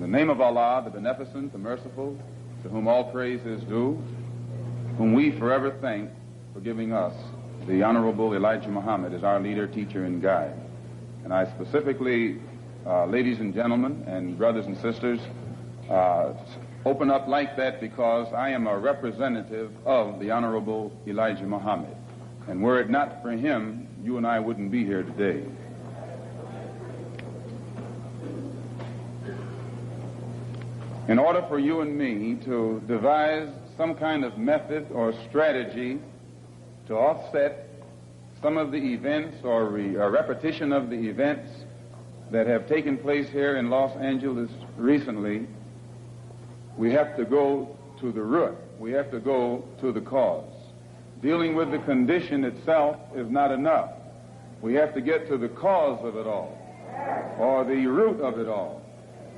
the name of Allah, the Beneficent, the Merciful, to whom all praise is due, whom we forever thank for giving us the Honorable Elijah Muhammad as our leader, teacher, and guide. And I specifically, ladies and gentlemen, and brothers and sisters, open up like that because I am a representative of the Honorable Elijah Muhammad. And were it not for him, you and I wouldn't be here today. In order for you and me to devise some kind of method or strategy to offset some of the events or repetition of the events that have taken place here in Los Angeles recently, we have to go to the root. We have to go to the cause. Dealing with the condition itself is not enough. We have to get to the cause of it all, or the root of it all.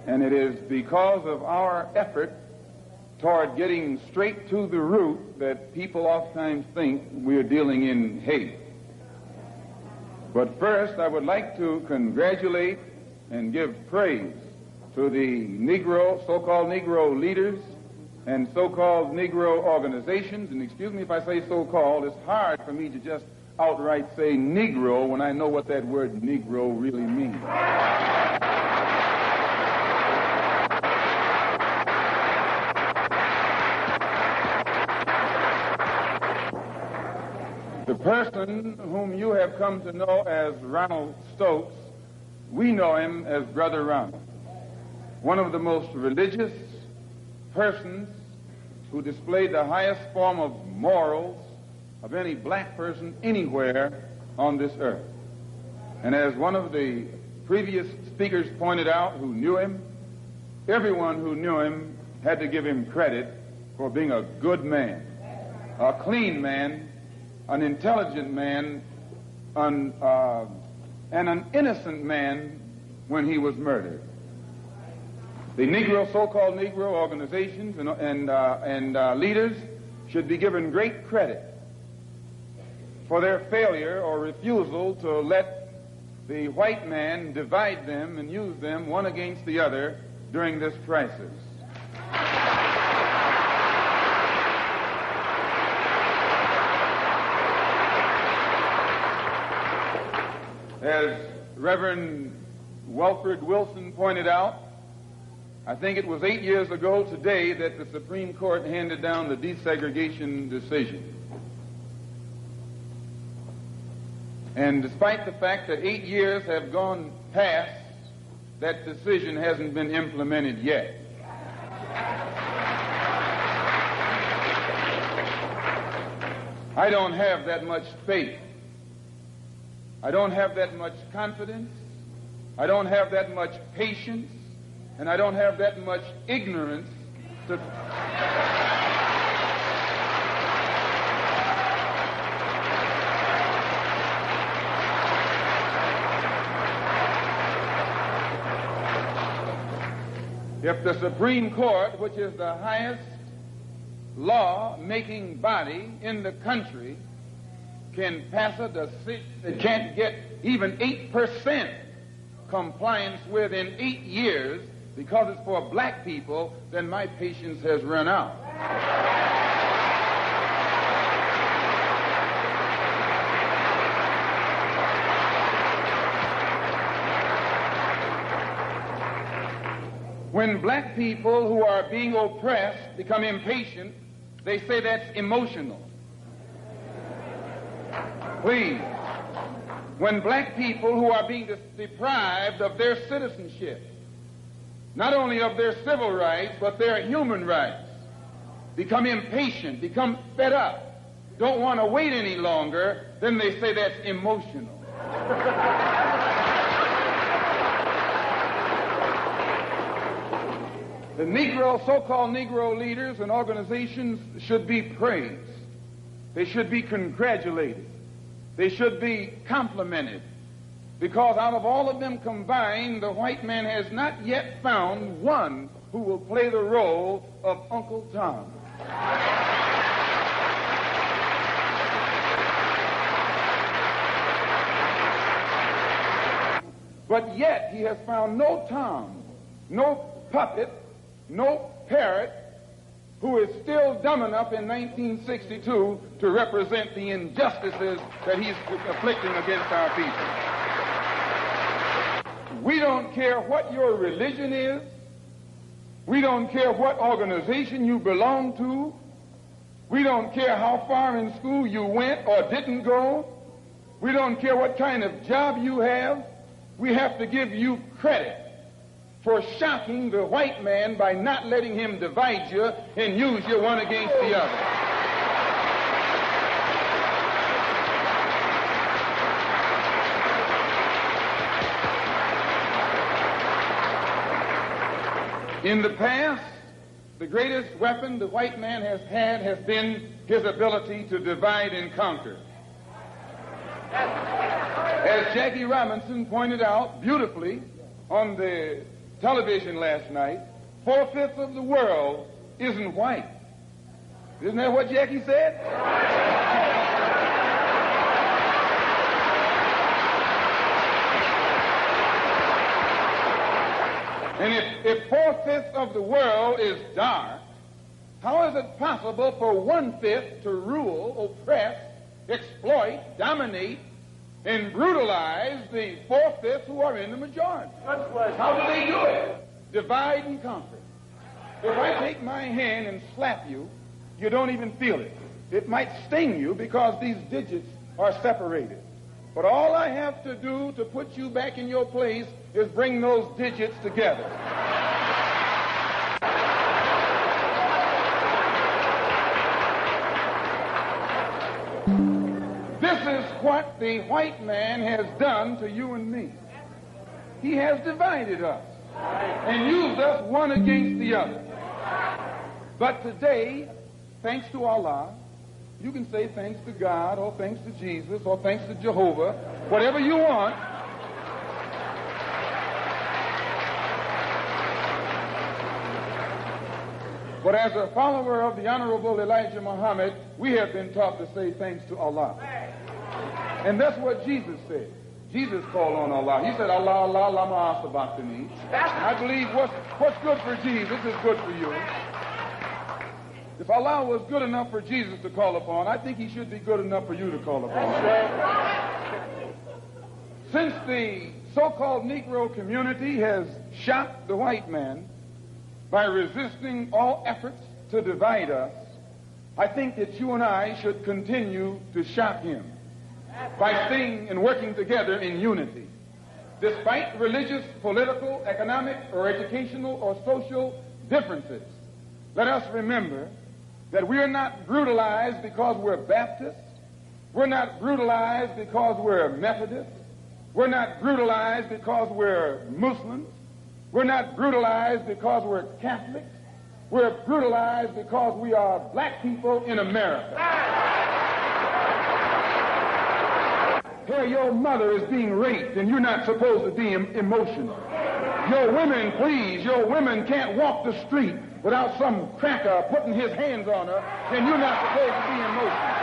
And it is because of our effort toward getting straight to the root that people oftentimes think we are dealing in hate. But first, I would like to congratulate and give praise to the Negro, so-called Negro leaders and so-called Negro organizations. And excuse me if I say so-called, it's hard for me to just outright say Negro when I know what that word Negro really means. The person whom you have come to know as Ronald Stokes, we know him as Brother Ronald, one of the most religious persons who displayed the highest form of morals of any black person anywhere on this earth. And as one of the previous speakers pointed out who knew him, everyone who knew him had to give him credit for being a good man, a clean man, an intelligent man, and an innocent man when he was murdered. The Negro, so-called Negro organizations and leaders should be given great credit for their failure or refusal to let the white man divide them and use them one against the other during this crisis. As Reverend Wilfred Wilson pointed out, I think it was 8 years ago today that the Supreme Court handed down the desegregation decision. And despite the fact that 8 years have gone past, that decision hasn't been implemented yet. I don't have that much faith. I don't have that much confidence. I don't have that much patience. And I don't have that much ignorance to... If the Supreme Court, which is the highest law-making body in the country, can pass a decision that can't get even 8% compliance with in 8 years because it's for black people, then my patience has run out. When black people who are being oppressed become impatient, they say that's emotional. Please. When black people who are being deprived of their citizenship, not only of their civil rights, but their human rights, become impatient, become fed up, don't want to wait any longer, then they say that's emotional. The Negro, so-called Negro leaders and organizations should be praised. They should be congratulated. They should be complimented. Because out of all of them combined, the white man has not yet found one who will play the role of Uncle Tom. But yet he has found no Tom, no puppet, no parrot, who is still dumb enough in 1962 to represent the injustices that he's afflicting against our people. We don't care what your religion is. We don't care what organization you belong to. We don't care how far in school you went or didn't go. We don't care what kind of job you have. We have to give you credit for shocking the white man by not letting him divide you and use you one against the other. In the past, the greatest weapon the white man has had has been his ability to divide and conquer. As Jackie Robinson pointed out beautifully on the television last night, 4/5 of the world isn't white. Isn't that what Jackie said? And if 4/5 of the world is dark, how is it possible for 1/5 to rule, oppress, exploit, dominate, and brutalize the 4/5 who are in the majority? How do they do it? Divide and conquer. If I take my hand and slap you, you don't even feel it. It might sting you because these digits are separated. But all I have to do to put you back in your place is bring those digits together. This is what the white man has done to you and me. He has divided us and used us one against the other. But today, thanks to Allah, you can say thanks to God or thanks to Jesus or thanks to Jehovah, whatever you want. But as a follower of the Honorable Elijah Muhammad, we have been taught to say thanks to Allah. And that's what Jesus said. Jesus called on Allah. He said, Allah, Allah, lama asabachthani. I believe what's good for Jesus is good for you. If Allah was good enough for Jesus to call upon, I think he should be good enough for you to call upon. Since the so-called Negro community has shocked the white man by resisting all efforts to divide us, I think that you and I should continue to shock him by staying and working together in unity. Despite religious, political, economic, or educational or social differences, let us remember that we are not brutalized because we're Baptists. We're not brutalized because we're Methodists. We're not brutalized because we're Muslims. We're not brutalized because we're Catholics. We're brutalized because we are black people in America. Here, your mother is being raped, and you're not supposed to be emotional. Your women, please, your women can't walk the street without some cracker putting his hands on her, and you're not supposed to be emotional.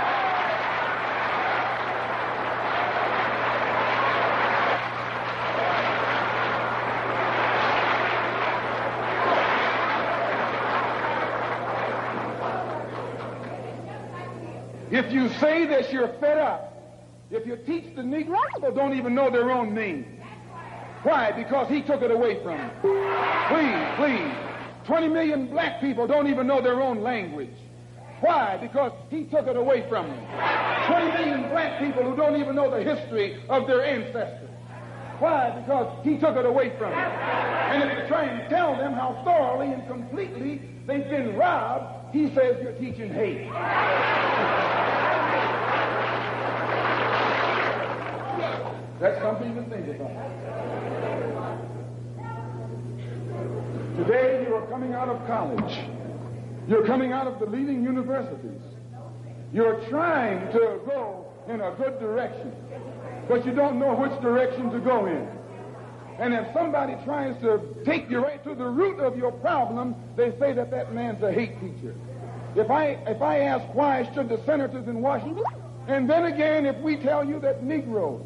If you say that you're fed up, if you teach the Negro, people don't even know their own name. Why? Because he took it away from them. Please. 20 million black people don't even know their own language. Why? Because he took it away from them. 20 million black people who don't even know the history of their ancestors. Why? Because he took it away from them. And if you try and tell them how thoroughly and completely they've been robbed, he says you're teaching hate. That's something to think about. Today you are coming out of college. You're coming out of the leading universities. You're trying to go in a good direction, but you don't know which direction to go in. And if somebody tries to take you right to the root of your problem, they say that that man's a hate teacher. If I ask why should the senators in Washington, and then again if we tell you that Negroes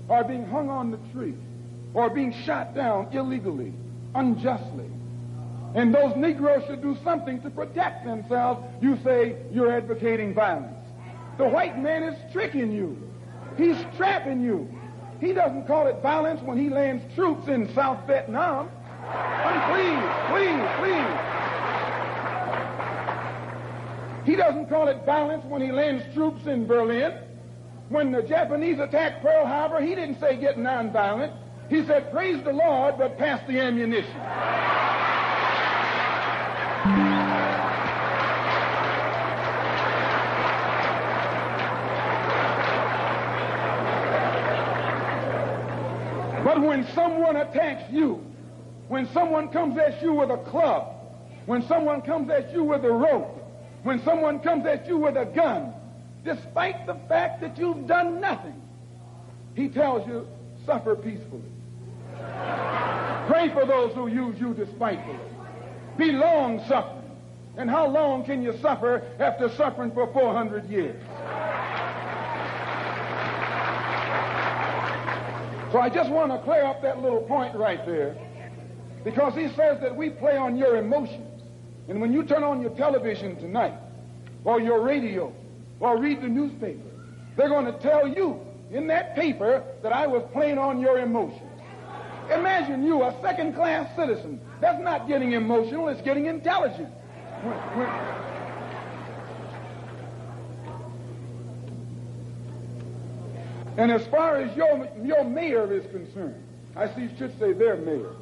are being hung on the tree or being shot down illegally, unjustly, And those Negroes should do something to protect themselves. You say you're advocating violence. The white man is tricking you. He's trapping you. He doesn't call it violence when he lands troops in South Vietnam. Please. He doesn't call it violence when he lands troops in Berlin. When the Japanese attacked Pearl Harbor, he didn't say get nonviolent. He said, praise the Lord, but pass the ammunition. But when someone attacks you, when someone comes at you with a club, when someone comes at you with a rope, when someone comes at you with a gun, despite the fact that you've done nothing, he tells you, suffer peacefully. Pray for those who use you despitefully. Be long-suffering. And how long can you suffer after suffering for 400 years? So I just want to clear up that little point right there, because he says that we play on your emotions. And when you turn on your television tonight, or your radio, or read the newspaper, they're going to tell you in that paper that I was playing on your emotions. Imagine you, a second-class citizen. That's not getting emotional, it's getting intelligent. And as far as your mayor is concerned, I see you should say their mayor.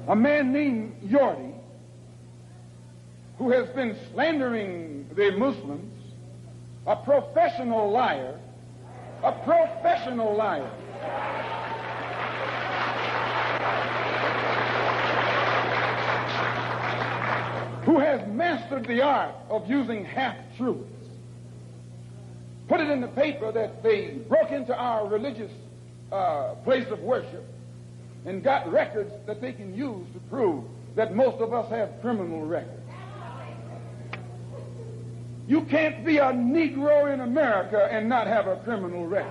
A man named Yorty, who has been slandering the Muslims, a professional liar, who has mastered the art of using half-truths, put it in the paper that they broke into our religious place of worship and got records that they can use to prove that most of us have criminal records. You can't be a Negro in America and not have a criminal record.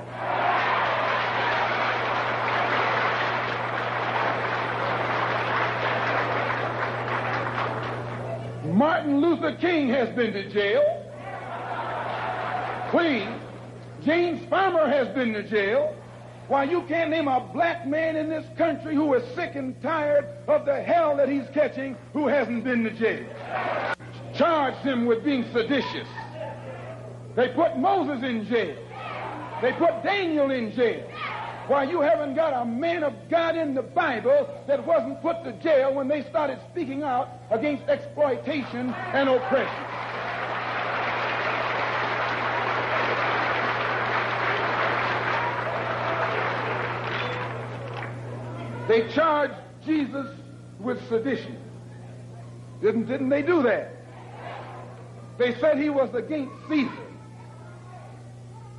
Martin Luther King has been to jail. Please. James Farmer has been to jail. Why, you can't name a black man in this country who is sick and tired of the hell that he's catching who hasn't been to jail. Charged him with being seditious. They put Moses in jail. They put Daniel in jail. Why, you haven't got a man of God in the Bible that wasn't put to jail when they started speaking out against exploitation and oppression. They charged Jesus with sedition. Didn't they do that? They said he was against Caesar.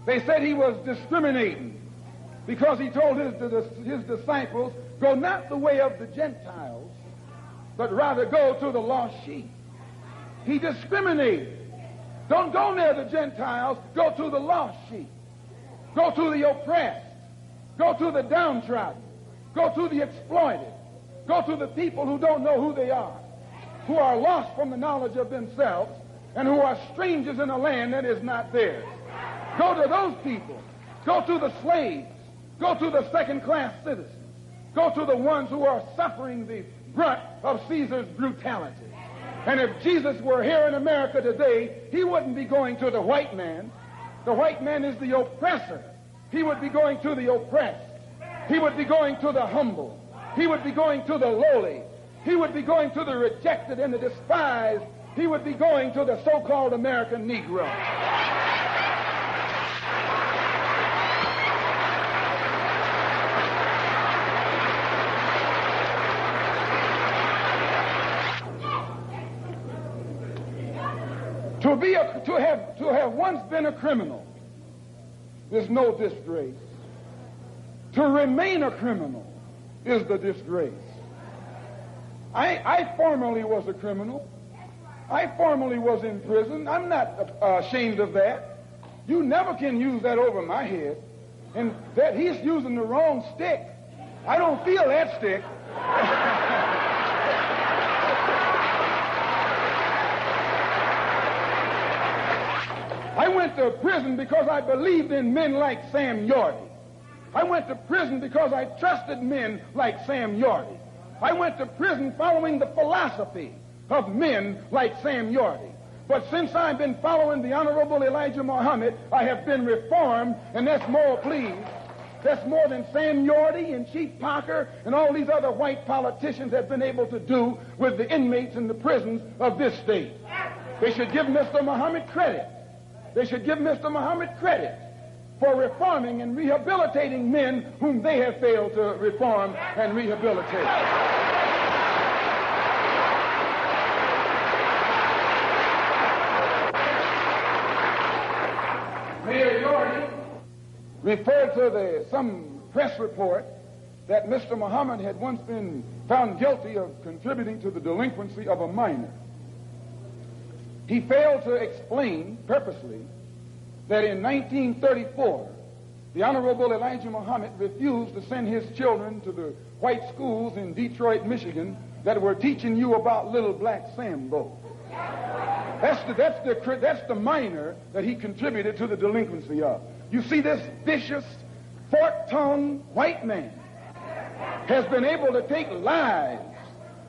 They said he was discriminating because he told his disciples, go not the way of the Gentiles, but rather go to the lost sheep. He discriminated. Don't go near the Gentiles, go to the lost sheep. Go to the oppressed. Go to the downtrodden. Go to the exploited. Go to the people who don't know who they are, who are lost from the knowledge of themselves, and who are strangers in a land that is not theirs. Go to those people. Go to the slaves. Go to the second-class citizens. Go to the ones who are suffering the brunt of Caesar's brutality. And if Jesus were here in America today, he wouldn't be going to the white man. The white man is the oppressor. He would be going to the oppressed. He would be going to the humble. He would be going to the lowly. He would be going to the rejected and the despised. He would be going to the so-called American Negro. To have once been a criminal is no disgrace. To remain a criminal is the disgrace. I formerly was a criminal. I formerly was in prison. I'm not ashamed of that. You never can use that over my head. And that he's using the wrong stick. I don't feel that stick. I went to prison because I believed in men like Sam Yorty. I went to prison because I trusted men like Sam Yorty. I went to prison following the philosophy of men like Sam Yorty. But since I've been following the Honorable Elijah Muhammad, I have been reformed, and that's more, please. That's more than Sam Yorty and Chief Parker and all these other white politicians have been able to do with the inmates in the prisons of this state. They should give Mr. Muhammad credit. They should give Mr. Muhammad credit for reforming and rehabilitating men whom they have failed to reform and rehabilitate. Mayor Yorty referred to some press report that Mr. Muhammad had once been found guilty of contributing to the delinquency of a minor. He failed to explain purposely that in 1934, the Honorable Elijah Muhammad refused to send his children to the white schools in Detroit, Michigan that were teaching you about little black Sambo. That's the minor that he contributed to the delinquency of. You see, this vicious, fork-tongued white man has been able to take lies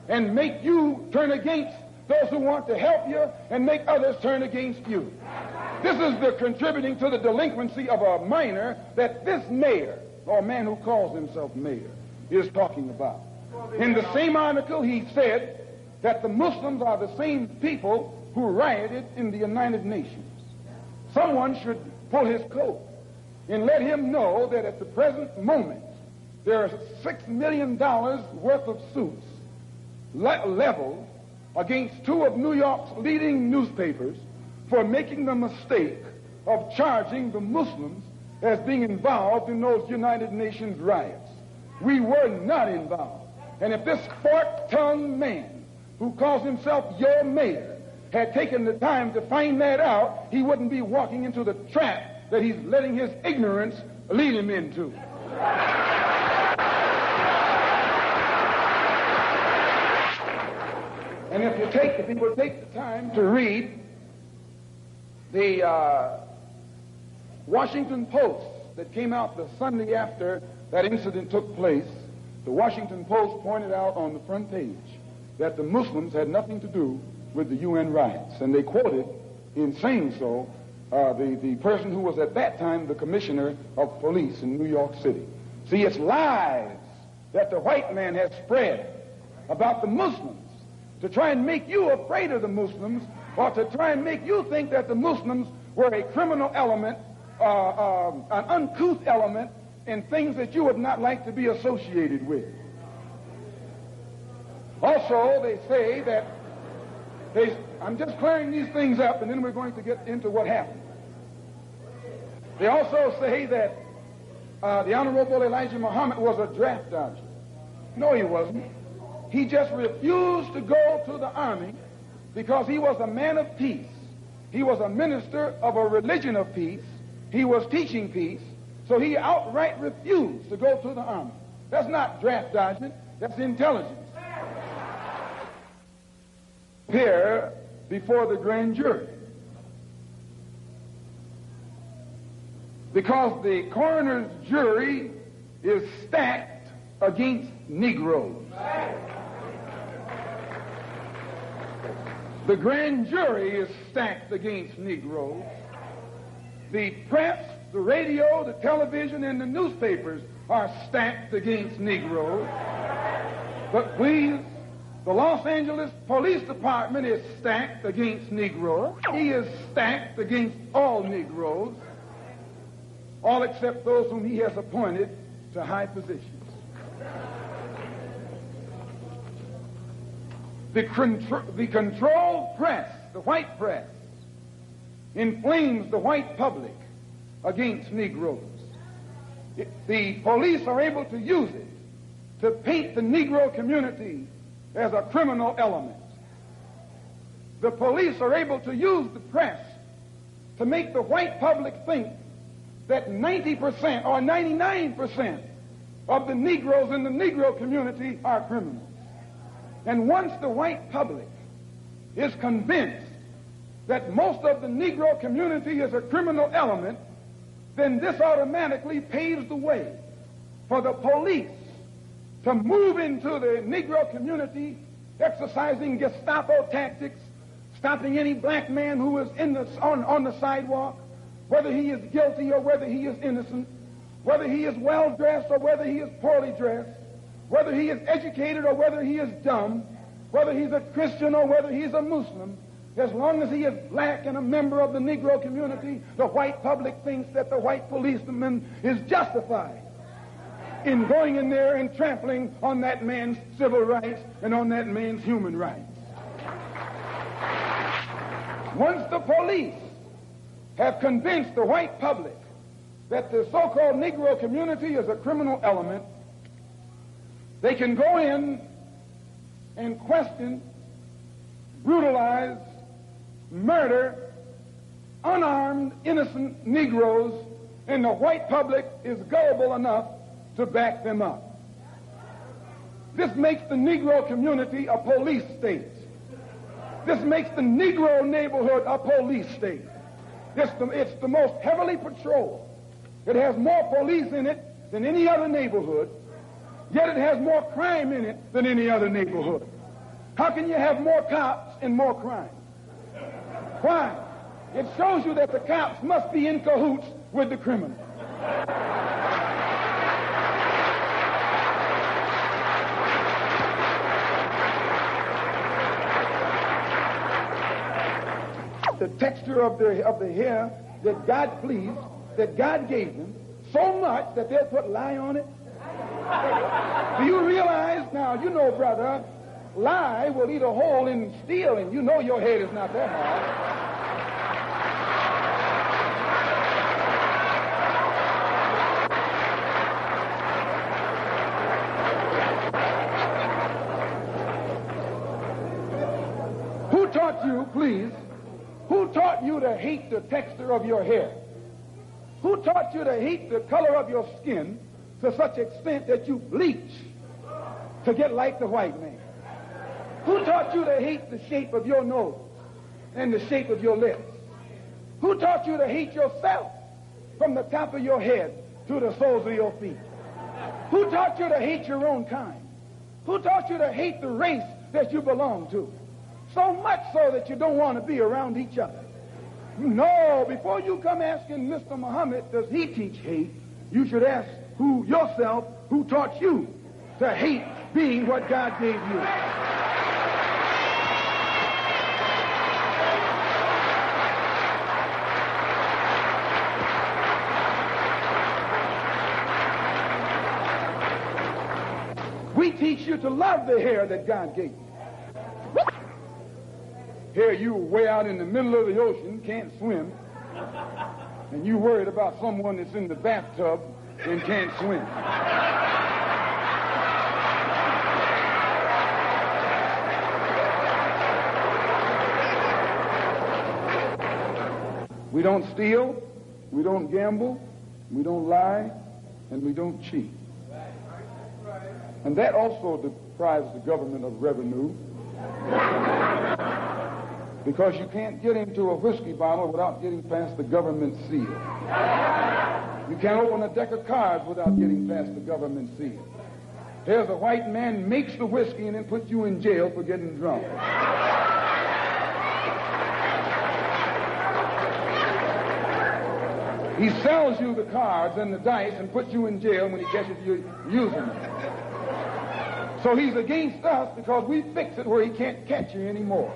and make you turn against those who want to help you and make others turn against you. This is the contributing to the delinquency of a minor that this mayor, or man who calls himself mayor, is talking about. In the same article, he said that the Muslims are the same people who rioted in the United Nations. Someone should pull his coat and let him know that at the present moment, there are $6 million worth of suits leveled against two of New York's leading newspapers for making the mistake of charging the Muslims as being involved in those United Nations riots. We were not involved. And if this fork-tongued man who calls himself your mayor had taken the time to find that out, he wouldn't be walking into the trap that he's letting his ignorance lead him into. And if you will take the time to read the Washington Post that came out the Sunday after that incident took place, the Washington Post pointed out on the front page that the Muslims had nothing to do with the UN riots. And they quoted, in saying so, the person who was at that time the commissioner of police in New York City. See, it's lies that the white man has spread about the Muslims to try and make you afraid of the Muslims, or to try and make you think that the Muslims were a criminal element, an uncouth element, and things that you would not like to be associated with. Also, they say that I'm just clearing these things up, and then we're going to get into what happened. They also say that the Honorable Elijah Muhammad was a draft dodger. No, he wasn't. He just refused to go to the army because he was a man of peace. He was a minister of a religion of peace. He was teaching peace. So he outright refused to go to the army. That's not draft dodging. That's intelligence. Appear before the grand jury, because the coroner's jury is stacked against Negroes. The grand jury is stacked against Negroes. The press, the radio, the television, and the newspapers are stacked against Negroes. But please, the Los Angeles Police Department is stacked against Negroes. He is stacked against all Negroes, all except those whom he has appointed to high positions. The controlled press, the white press, inflames the white public against Negroes. The police are able to use it to paint the Negro community as a criminal element. The police are able to use the press to make the white public think that 90% or 99% of the Negroes in the Negro community are criminals. And once the white public is convinced that most of the Negro community is a criminal element, then this automatically paves the way for the police to move into the Negro community, exercising Gestapo tactics, stopping any black man who is on the sidewalk, whether he is guilty or whether he is innocent, whether he is well-dressed or whether he is poorly dressed, whether he is educated or whether he is dumb, whether he's a Christian or whether he's a Muslim. As long as he is black and a member of the Negro community, the white public thinks that the white policeman is justified in going in there and trampling on that man's civil rights and on that man's human rights. Once the police have convinced the white public that the so-called Negro community is a criminal element, they can go in and question, brutalize, murder unarmed, innocent Negroes, and the white public is gullible enough to back them up. This makes the Negro community a police state. This makes the Negro neighborhood a police state. It's the most heavily patrolled. It has more police in it than any other neighborhood, yet it has more crime in it than any other neighborhood. How can you have more cops and more crime? Why? It shows you that the cops must be in cahoots with the criminal. The texture of the hair that God pleased, that God gave them, so much that they'll put lye on it. Do you realize? Now, you know, brother, lye will eat a hole in steel, and you know your head is not that hard. Who taught you, please, who taught you to hate the texture of your hair? Who taught you to hate the color of your skin to such extent that you bleach to get like the white man? Who taught you to hate the shape of your nose and the shape of your lips? Who taught you to hate yourself from the top of your head to the soles of your feet? Who taught you to hate your own kind? Who taught you to hate the race that you belong to? So much so that you don't want to be around each other. No, before you come asking Mr. Muhammad, does he teach hate, you should ask yourself, who taught you to hate being what God gave you? We teach you to love the hair that God gave you. Here you way out in the middle of the ocean, can't swim, and you worried about someone that's in the bathtub and can't swim. We don't steal, we don't gamble, we don't lie, and we don't cheat. And that also deprives the government of revenue, because you can't get into a whiskey bottle without getting past the government seal. You can't open a deck of cards without getting past the government seal. Here's a white man makes the whiskey and then puts you in jail for getting drunk. He sells you the cards and the dice and puts you in jail when he catches you using them. So he's against us because we fix it where he can't catch you anymore.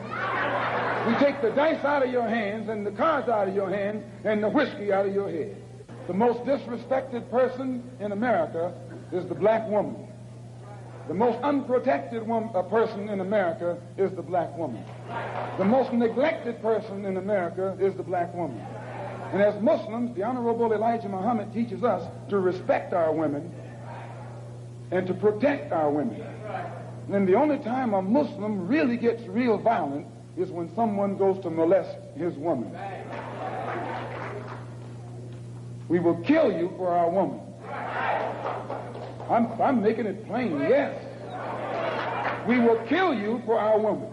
We take the dice out of your hands and the cards out of your hands and the whiskey out of your head. The most disrespected person in America is the black woman. The most unprotected person in America is the black woman. The most neglected person in America is the black woman. And as Muslims, the Honorable Elijah Muhammad teaches us to respect our women and to protect our women. And the only time a Muslim really gets real violent is when someone goes to molest his woman. We will kill you for our woman. I'm making it plain, yes. We will kill you for our woman.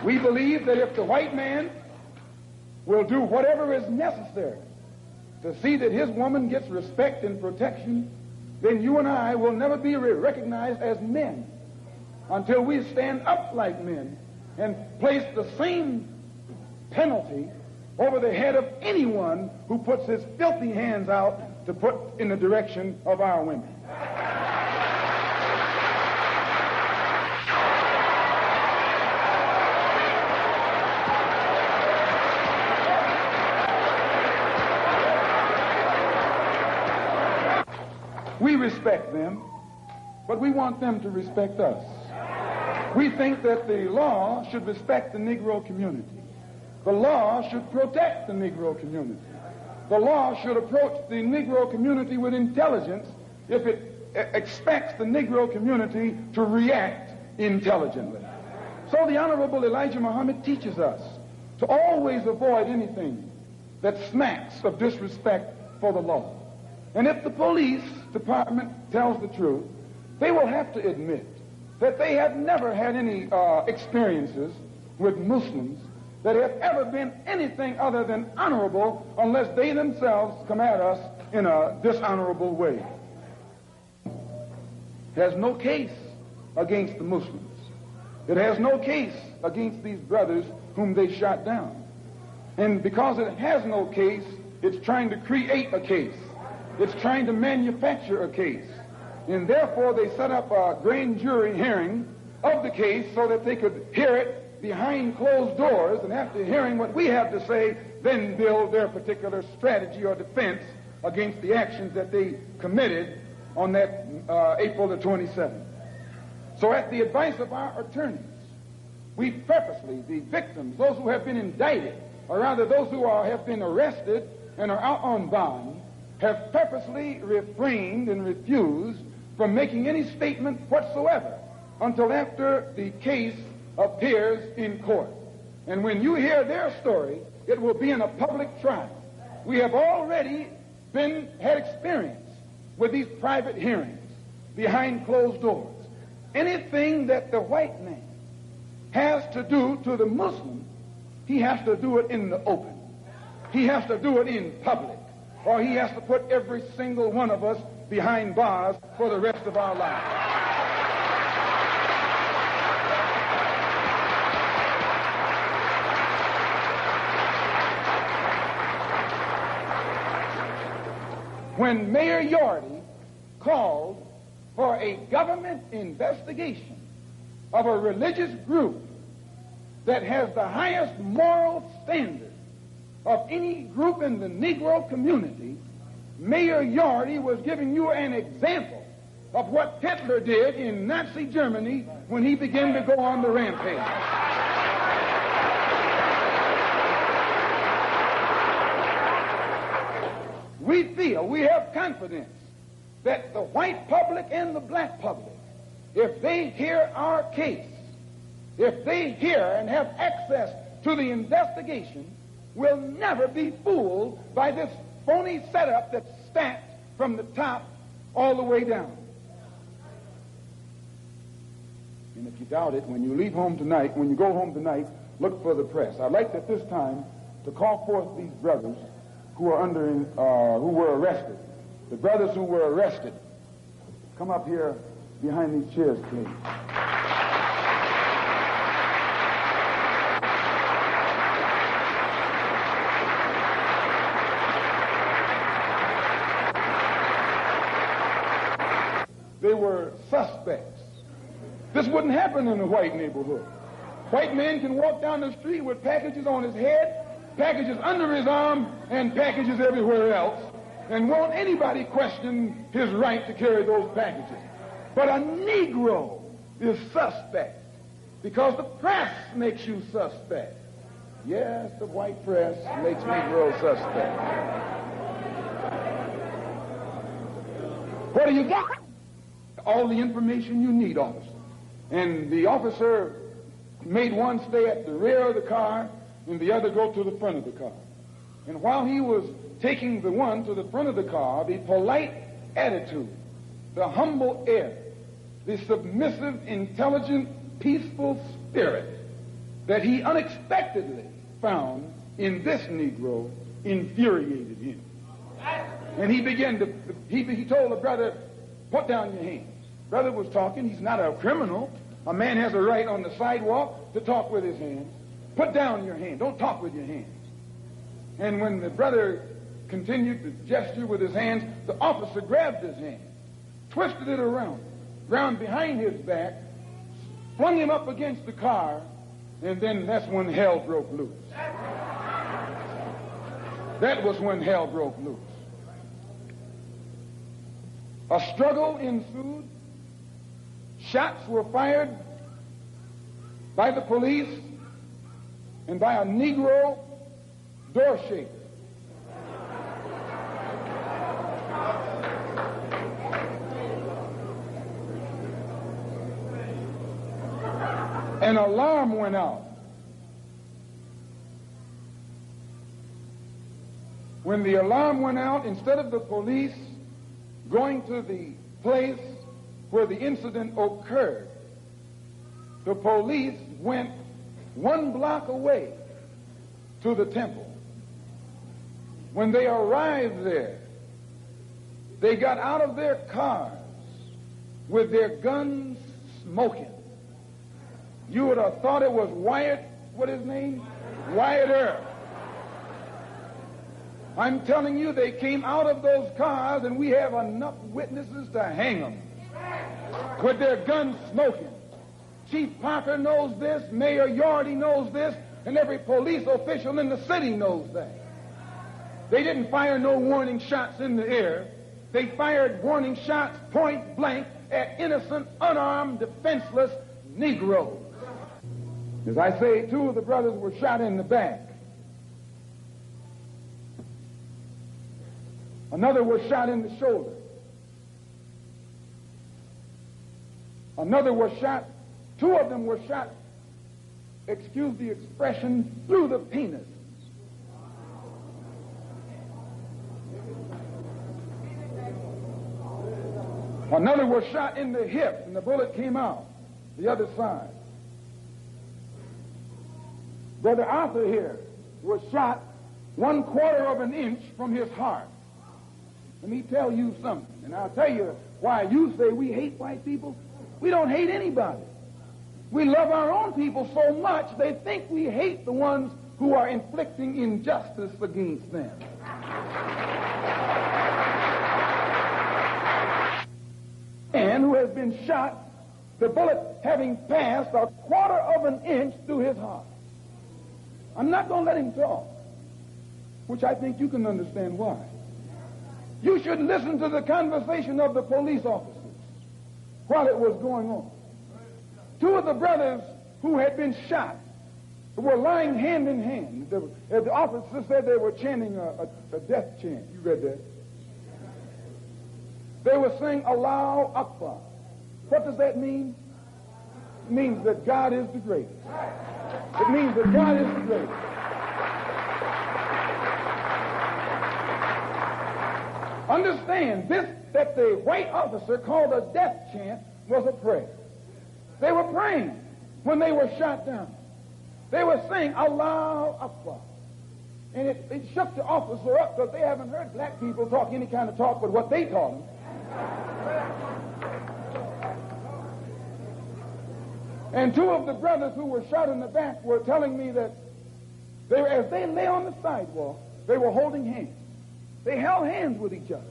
We believe that if the white man will do whatever is necessary to see that his woman gets respect and protection, then you and I will never be recognized as men until we stand up like men and place the same penalty over the head of anyone who puts his filthy hands out to put in the direction of our women. We respect them, but we want them to respect us. We think that the law should respect the Negro community. The law should protect the Negro community. The law should approach the Negro community with intelligence if it expects the Negro community to react intelligently. So the Honorable Elijah Muhammad teaches us to always avoid anything that smacks of disrespect for the law. And if the police department tells the truth, they will have to admit that they have never had any experiences with Muslims that have ever been anything other than honorable unless they themselves come at us in a dishonorable way. It has no case against the Muslims. It has no case against these brothers whom they shot down. And because it has no case, it's trying to create a case. It's trying to manufacture a case. And therefore they set up a grand jury hearing of the case so that they could hear it behind closed doors, and after hearing what we have to say, then build their particular strategy or defense against the actions that they committed on that April the 27th. So at the advice of our attorneys, we purposely, the victims, those who have been indicted, or rather those who have been arrested and are out on bond, have purposely refrained and refused from making any statement whatsoever until after the case appears in court. And when you hear their story, it will be in a public trial. We have already had experience with these private hearings behind closed doors. Anything that the white man has to do to the Muslim, he has to do it in the open. He has to do it in public, or he has to put every single one of us behind bars for the rest of our lives. When Mayor Yorty called for a government investigation of a religious group that has the highest moral standard of any group in the Negro community, Mayor Yorty was giving you an example of what Hitler did in Nazi Germany when he began to go on the rampage. We have confidence that the white public and the black public, if they hear our case, if they hear and have access to the investigation, will never be fooled by this phony setup that's stacked from the top all the way down. And if you doubt it, when you leave home tonight, when you go home tonight, look for the press. I'd like at this time to call forth these brothers who were arrested. The brothers who were arrested. Come up here behind these chairs, please. They were suspects. This wouldn't happen in a white neighborhood. White man can walk down the street with packages on his head, packages under his arm, and packages everywhere else, and won't anybody question his right to carry those packages. But a Negro is suspect because the press makes you suspect. Yes, the white press makes Negro suspect. What do you got? All the information you need, officer. And the officer made one stay at the rear of the car and the other go to the front of the car. And while he was taking the one to the front of the car, the polite attitude, the humble air, the submissive, intelligent, peaceful spirit that he unexpectedly found in this Negro infuriated him. And he began to, he told the brother, put down your hands. Brother was talking. He's not a criminal. A man has a right on the sidewalk to talk with his hands. Put down your hand. Don't talk with your hands. And when the brother continued to gesture with his hands, the officer grabbed his hand, twisted it around behind his back, flung him up against the car, and then that's when hell broke loose. That was when hell broke loose. A struggle ensued. Shots were fired by the police and by a Negro door shaker. An alarm went out. When the alarm went out, instead of the police going to the place where the incident occurred, the police went 1 block away to the temple. When they arrived there, they got out of their cars with their guns smoking. You would have thought it was Wyatt, what his name? Wyatt Earp. I'm telling you, they came out of those cars, and we have enough witnesses to hang them with their guns smoking. Chief Parker knows this, Mayor Yorty knows this, and every police official in the city knows that. They didn't fire no warning shots in the air. They fired warning shots point blank at innocent, unarmed, defenseless Negroes. As I say, 2 of the brothers were shot in the back. Another was shot in the shoulder. Another was shot, 2 of them were shot, excuse the expression, through the penis. Another was shot in the hip, and the bullet came out the other side. Brother Arthur here was shot 1/4 of an inch from his heart. Let me tell you something, and I'll tell you why you say we hate white people. We don't hate anybody. We love our own people so much they think we hate the ones who are inflicting injustice against them. And who has been shot, the bullet having passed 1/4 of an inch through his heart. I'm not going to let him talk, which I think you can understand why. You should listen to the conversation of the police officers while it was going on. 2 of the brothers who had been shot were lying hand in hand. The officer said they were chanting a death chant. You read that? They were saying, Allahu Akbar. What does that mean? It means that God is the greatest. It means that God is the greatest. Understand, this that the white officer called a death chant was a prayer. They were praying when they were shot down. They were saying, Allahu Akbar. And it shook the officer up because they haven't heard black people talk any kind of talk but what they taught them. And 2 of the brothers who were shot in the back were telling me that as they lay on the sidewalk, they were holding hands. They held hands with each other,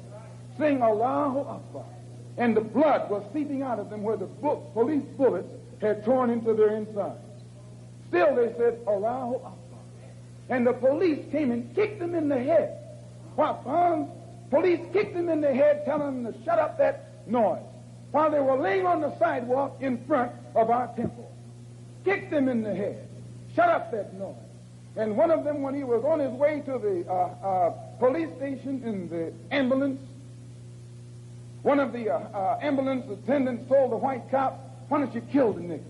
saying Allahu Akbar. And the blood was seeping out of them where the police bullets had torn into their insides. Still they said Allahu Akbar. And the police came and kicked them in the head. Police kicked them in the head, telling them to shut up that noise, while they were laying on the sidewalk in front of our temple. Kicked them in the head. Shut up that noise. And one of them, when he was on his way to the police station in the ambulance, one of the ambulance attendants told the white cop, why don't you kill the nigger?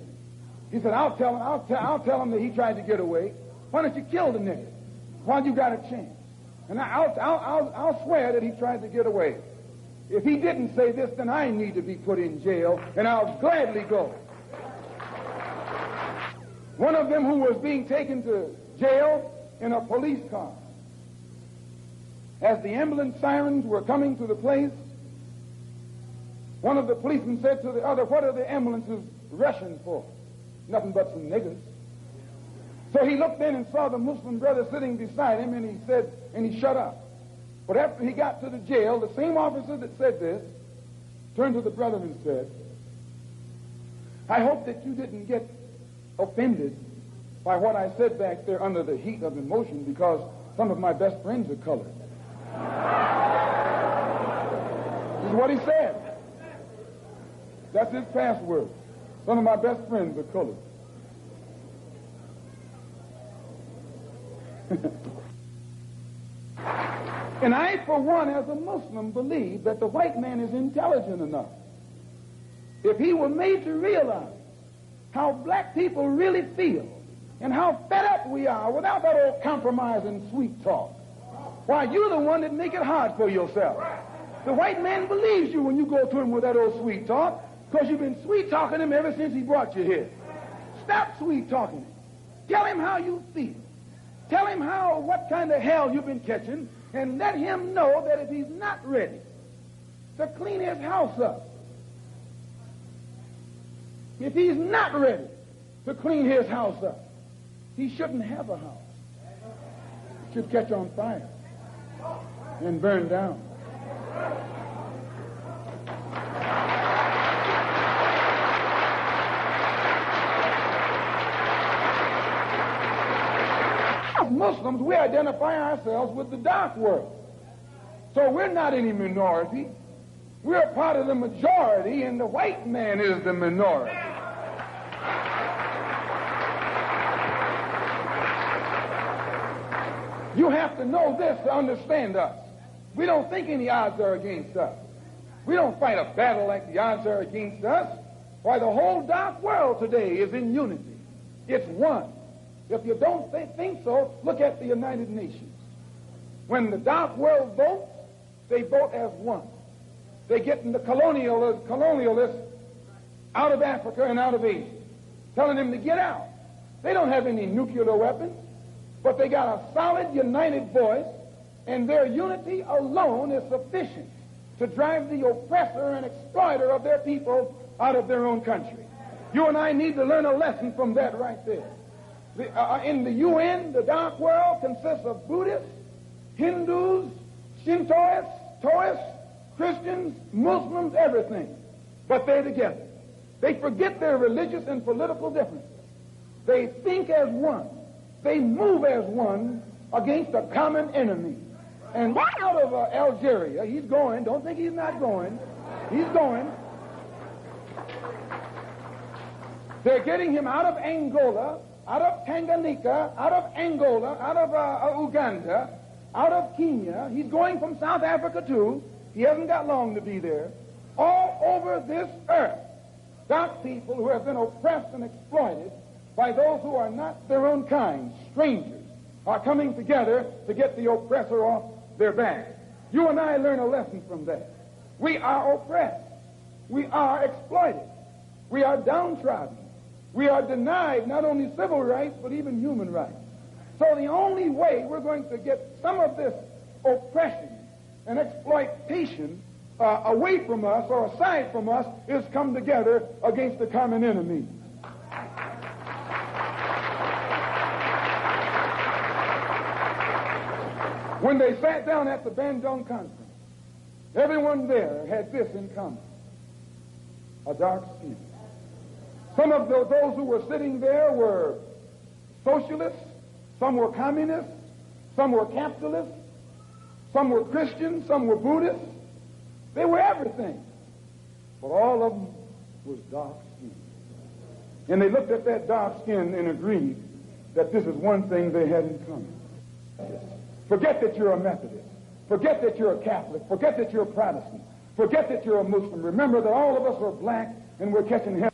He said, I'll tell him that he tried to get away. Why don't you kill the nigger while you got a chance? And I'll swear that he tried to get away. If he didn't say this, then I need to be put in jail, and I'll gladly go. One of them who was being taken to jail in a police car. As the ambulance sirens were coming to the place, one of the policemen said to the other, "What are the ambulances rushing for?" "Nothing but some niggers." So he looked in and saw the Muslim brother sitting beside him, and he said, and he shut up. But after he got to the jail, the same officer that said this turned to the brother and said, "I hope that you didn't get offended by what I said back there under the heat of emotion, because some of my best friends are colored." This is what he said. That's his password. Some of my best friends are colored. And I, for one, as a Muslim, believe that the white man is intelligent enough. If he were made to realize how black people really feel and how fed up we are without that old compromise and sweet talk, why, you're the one that make it hard for yourself. The white man believes you when you go to him with that old sweet talk, because you've been sweet talking him ever since he brought you here. Stop sweet talking him. Tell him how you feel. Tell him what kind of hell you've been catching, and let him know that if he's not ready to clean his house up, if he's not ready to clean his house up, he shouldn't have a house. It should catch on fire and burn down. As Muslims, we identify ourselves with the dark world. So we're not any minority. We're a part of the majority, and the white man is the minority. You have to know this to understand us. We don't think any odds are against us. We don't fight a battle like the odds are against us. Why, the whole dark world today is in unity. It's one. If you don't think so, look at the United Nations. When the dark world votes, they vote as one. They get in the colonialists out of Africa and out of Asia, telling them to get out. They don't have any nuclear weapons, but they got a solid, united voice, and their unity alone is sufficient to drive the oppressor and exploiter of their people out of their own country. You and I need to learn a lesson from that right there. In the UN, the dark world consists of Buddhists, Hindus, Shintoists, Taoists, Christians, Muslims, everything. But they're together. They forget their religious and political differences. They think as one. They move as one against a common enemy. And out of Algeria, he's going. Don't think he's not going. He's going. They're getting him out of Angola, out of Tanganyika, out of Angola, out of Uganda, out of Kenya. He's going from South Africa too. He hasn't got long to be there. All over this earth, dark people who have been oppressed and exploited by those who are not their own kind, strangers, are coming together to get the oppressor off their back. You and I learn a lesson from that. We are oppressed. We are exploited. We are downtrodden. We are denied not only civil rights, but even human rights. So the only way we're going to get some of this oppression and exploitation away from us or aside from us is come together against the common enemy. When they sat down at the Bandung Conference, everyone there had this in common: a dark skin. Some of those who were sitting there were socialists, some were communists, some were capitalists, some were Christians, some were Buddhists. They were everything. But all of them was dark skin. And they looked at that dark skin and agreed that this is one thing they had in common. Forget that you're a Methodist. Forget that you're a Catholic. Forget that you're a Protestant. Forget that you're a Muslim. Remember that all of us are black and we're catching hell.